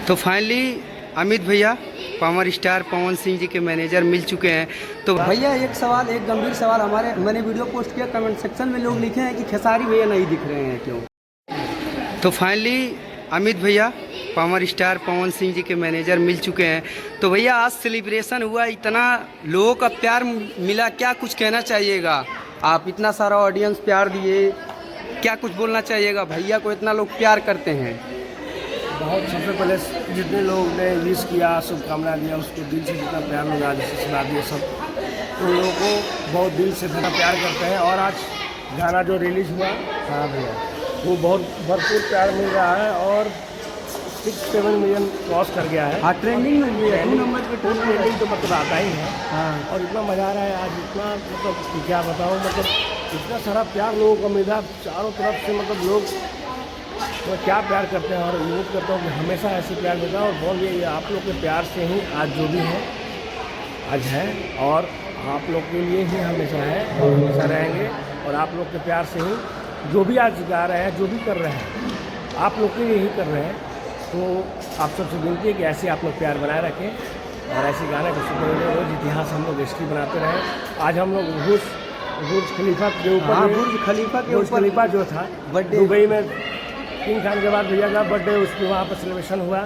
तो फाइनली अमित भैया power star Pawan Singh ji के मैनेजर मिल चुके हैं। तो भैया एक सवाल, एक गंभीर सवाल, मैंने वीडियो पोस्ट किया, कमेंट सेक्शन में लोग लिखे हैं कि खेसारी भैया नहीं दिख रहे हैं, क्यों? तो फाइनली अमित भैया पावर स्टार पवन सिंह जी के मैनेजर मिल चुके हैं। तो भैया आज सेलिब्रेशन हुआ, इतना लोगों का प्यार मिला, क्या कुछ कहना चाहिएगा? आप इतना सारा ऑडियंस प्यार दिए, क्या कुछ बोलना चाहिएगा? भैया को इतना लोग प्यार करते हैं। बहुत सबसे पहले जितने लोग ने विश किया, शुभकामना दिया, उसको दिल से जितना प्यार मिला, जैसे सुना दिया सब, तो लोगों को बहुत दिल से इतना प्यार करते हैं। और आज गाना जो रिलीज़ हुआ, हाँ भैया, वो बहुत भरपूर प्यार मिल रहा है और 6-7 मिलियन क्रॉस कर गया है। हाँ, ट्रेंडिंग में भी है, 2 नंबर पे ट्रेंडिंग तो मतलब आता ही है। हाँ, और इतना मज़ा आ रहा है आज, इतना मतलब क्या बताऊँ, मतलब इतना सारा प्यार लोगों को मिला चारों तरफ से, मतलब लोग तो क्या प्यार करते हैं। और उम्मीद करता हूँ कि हमेशा ऐसे प्यार मिलता है। और बोल ये आप लोग के प्यार से ही आज जो भी है आज है, और आप लोग के लिए ही हमेशा है और हमेशा रहेंगे। और आप लोग के प्यार से ही जो भी आज गा रहे हैं, जो भी कर रहे हैं, आप लोग के लिए ही कर रहे हैं। तो आप सबसे विनती है कि ऐसे आप लोग प्यार बनाए रखें और ऐसे गाने को सुनते हुए रोज इतिहास हम लोग हिस्ट्री बनाते रहें। आज हम लोग बुर्ज खलीफा के ऊपर, बुर्ज खलीफा जो था बर्थडे दुबई में, किंग खान के बाद भैया का बर्थडे, उसके वहाँ पर सेलिब्रेशन हुआ।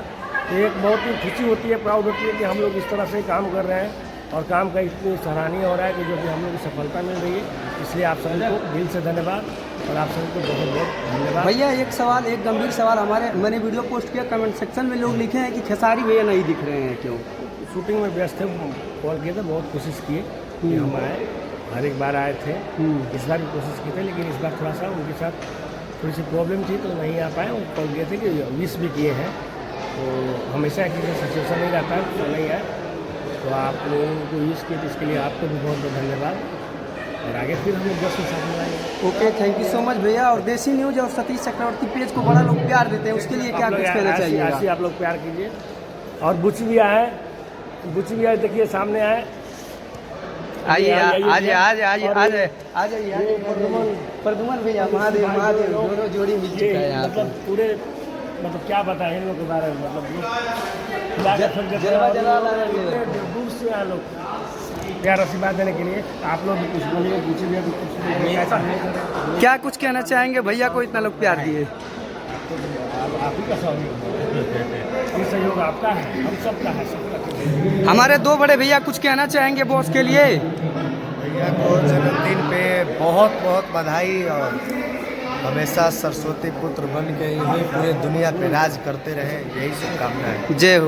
तो एक बहुत ही खुशी होती है, प्राउड होती है कि हम लोग इस तरह से काम कर रहे हैं और काम का इतनी सराहनीय हो रहा है कि जो कि हम लोग की सफलता मिल रही है। इसलिए आप सभी को दिल से धन्यवाद और आप सभी को बहुत बहुत धन्यवाद। भैया एक सवाल, एक गंभीर सवाल, मैंने वीडियो पोस्ट किया, कमेंट सेक्शन में लोग लिखे हैं कि खेसारी भैया नहीं दिख रहे हैं, क्यों? शूटिंग में व्यस्त थे, कॉल किए थे, बहुत कोशिश किए कि हम आए, हर एक बार आए थे। इस बार भी कोशिश की थी, लेकिन इस बार थोड़ा सा उनके साथ थोड़ी सी प्रॉब्लम थी तो नहीं आ पाए। वो कॉल किए थे कि विश भी किए हैं, तो हमेशा एक चीज़ सिचुएशन नहीं रहता है तो नहीं है। तो आप लोगों को विश किए, तो इसके लिए आपको भी बहुत बहुत धन्यवाद। और आगे फिर हम लोग 10 के साथ मिलाएंगे। Okay, thank you so much भैया। और देसी न्यूज और सतीश चक्रवर्ती पेज को बड़ा लोग प्यार देते हैं, उसके लिए क्या कुछ कहना चाहिए? ऐसे आप लोग प्यार कीजिए। और बुची भी आए, देखिए सामने आए, आइए आइए आ जाइए। प्रदुमन भैया, महादेव दोनों जोड़ी मिल चुका है यहाँ पे। मतलब पूरे, मतलब क्या बताएं इन लोग के बारे में, मतलब दूर से आए लोग प्यार आशीर्वाद देने के लिए। आप लोग भी कुछ बोलिए, पूछिए भी कुछ, क्या कुछ कहना चाहेंगे? भैया को इतना लोग प्यार दिए, आप ही का सहयोग, ये सहयोग आपका है, हम सबका है, सबका। हमारे 2 बड़े भैया कुछ कहना चाहेंगे बॉस के लिए? भैया को जन्मदिन पे बहुत बहुत बधाई, और हमेशा सरस्वती पुत्र बन के ही पूरे दुनिया पे राज करते रहे, यही शुभकामनाएं। जय हो।